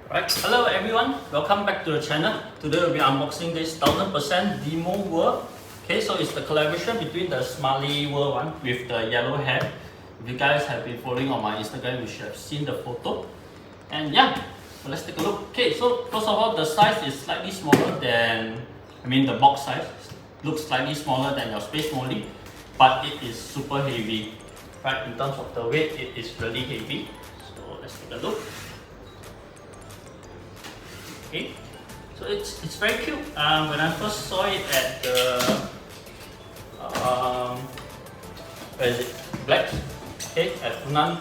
Right, hello everyone, welcome back to the channel. Today we'll be unboxing this 1000% Demo World. Okay, so it's the collaboration between the Smiley World one with the yellow hair. If you guys have been following on my Instagram, you should have seen the photo. And yeah, so let's take a look. Okay, so first of all, the size is slightly smaller than, the box size looks slightly smaller than your Space Molly, but it is super heavy. Right, in terms of the weight, it is really heavy. So let's take a look. Okay, so it's very cute. When I first saw it at the where is it? Black. Okay, at Funan,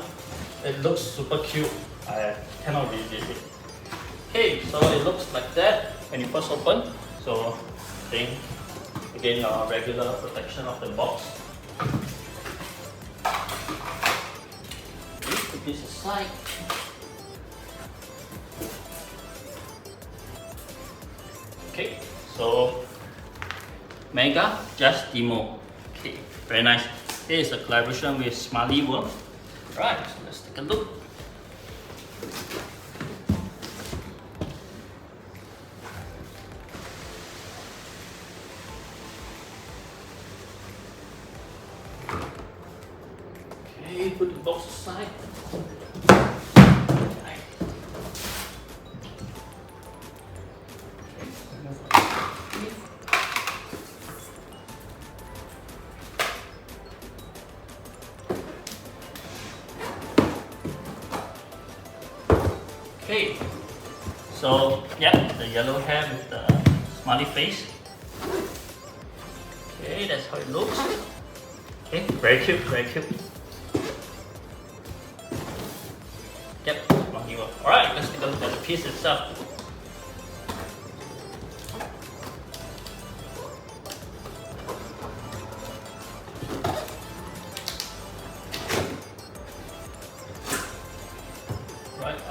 it looks super cute. I cannot resist it. Okay, so it looks like that when you first open. So I think again your regular protection of the box. Okay, put this aside. Okay, so Mega Just Demo. Okay, very nice. Here is a collaboration with Smiley World. Right, so let's take a look. Okay, put the box aside. Okay, so yeah, the yellow hair with the smiley face. Okay, that's how it looks. Okay, very cute, very cute. Yep, Smiley World. Alright, let's take a look at the piece itself.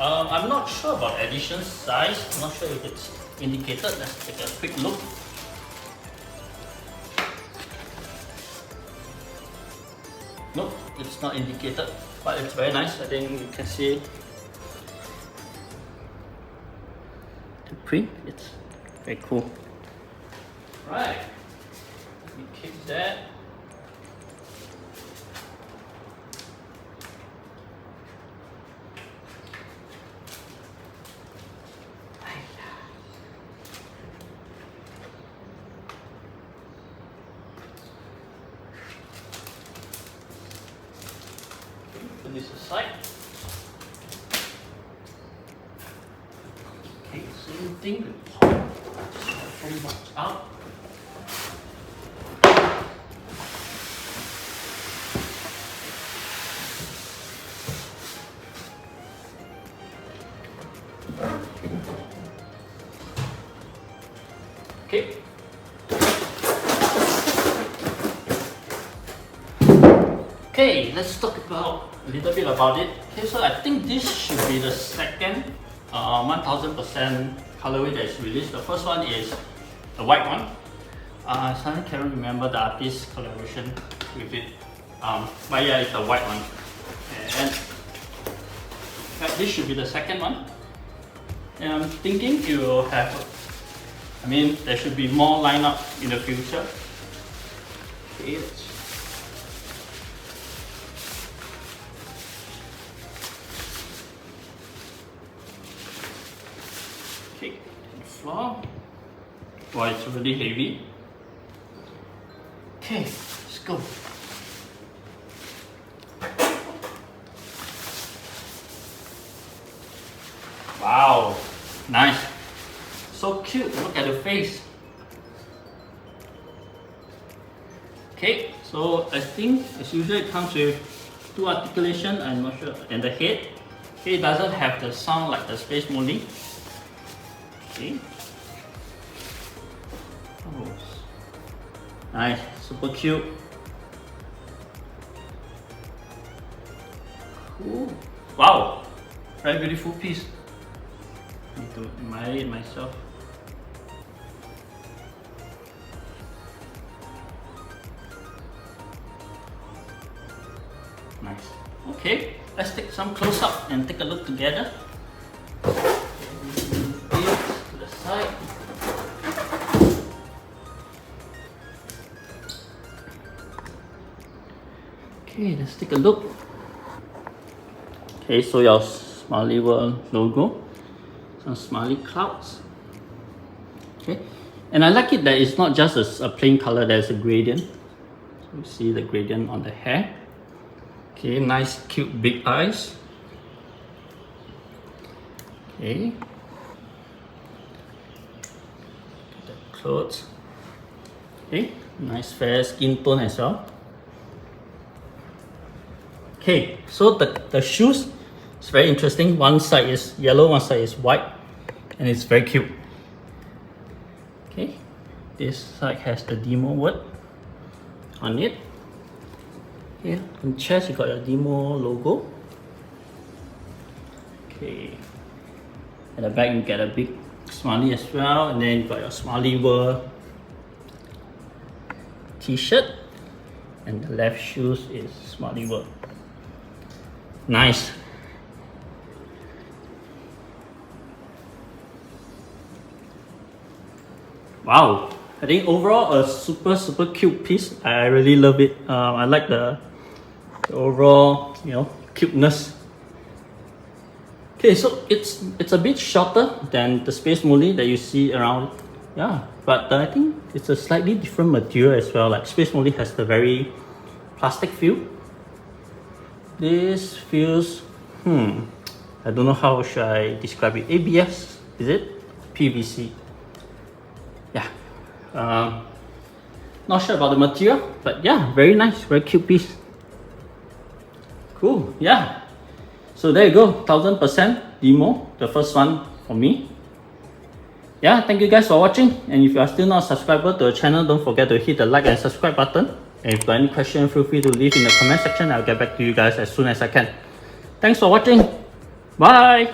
I'm not sure about edition size. I'm not sure if it's indicated. Let's take a quick look. Nope, it's not indicated, but it's very nice. I think you can see the print. It's very cool. Right, let me keep that. Put this aside. Okay, same thing. Pretty much out. Okay. Okay, let's talk about a little bit about it. Okay, so I think this should be the second 1000% colorway that is released. The first one is the white one. I suddenly can't remember the artist collaboration with it. But yeah, it's the white one. And this should be the second one. And I'm thinking you will have, there should be more lineup in the future. Okay, the floor. Wow, it's really heavy. Okay, let's go. Wow, nice. So cute, look at the face. Okay, so I think as usual it comes with two articulation, I'm not sure, and the head. Okay, it doesn't have the sound like the Space Molly. Okay. Oh, nice, super cute. Cool. Wow, very beautiful piece. I need to admire it myself. Nice. Okay, let's take some close up and take a look together. Okay, let's take a look. Okay, so your Smiley World logo, some smiley clouds. Okay, and I like it that it's not just a plain color, there's a gradient. So you see the gradient on the hair. Okay, nice cute big eyes. Okay, the clothes. Okay, nice fair skin tone as well. Okay, so the shoes, it's very interesting. One side is yellow, one side is white, and it's very cute. Okay, this side has the Dimo word on it. Okay, on the chest you got your Dimo logo. Okay, at the back you get a big smiley as well, and then you got your Smiley World t-shirt, and the left shoes is Smiley World. Nice. Wow, I think overall a super cute piece. I really love it. I like the overall, cuteness. Okay, so it's a bit shorter than the Space Molly that you see around. Yeah, but I think it's a slightly different material as well. Like Space Molly has the very plastic feel. This feels, I don't know how should I describe it. ABS, is it? PVC. Yeah. Not sure about the material, but yeah, very nice, very cute piece. Cool, yeah. So there you go, 1000% Dimo, the first one for me. Yeah, thank you guys for watching. And if you are still not a subscriber to the channel, don't forget to hit the like and subscribe button. And if you got any question, feel free to leave in the comment section. I'll get back to you guys as soon as I can. Thanks for watching. Bye.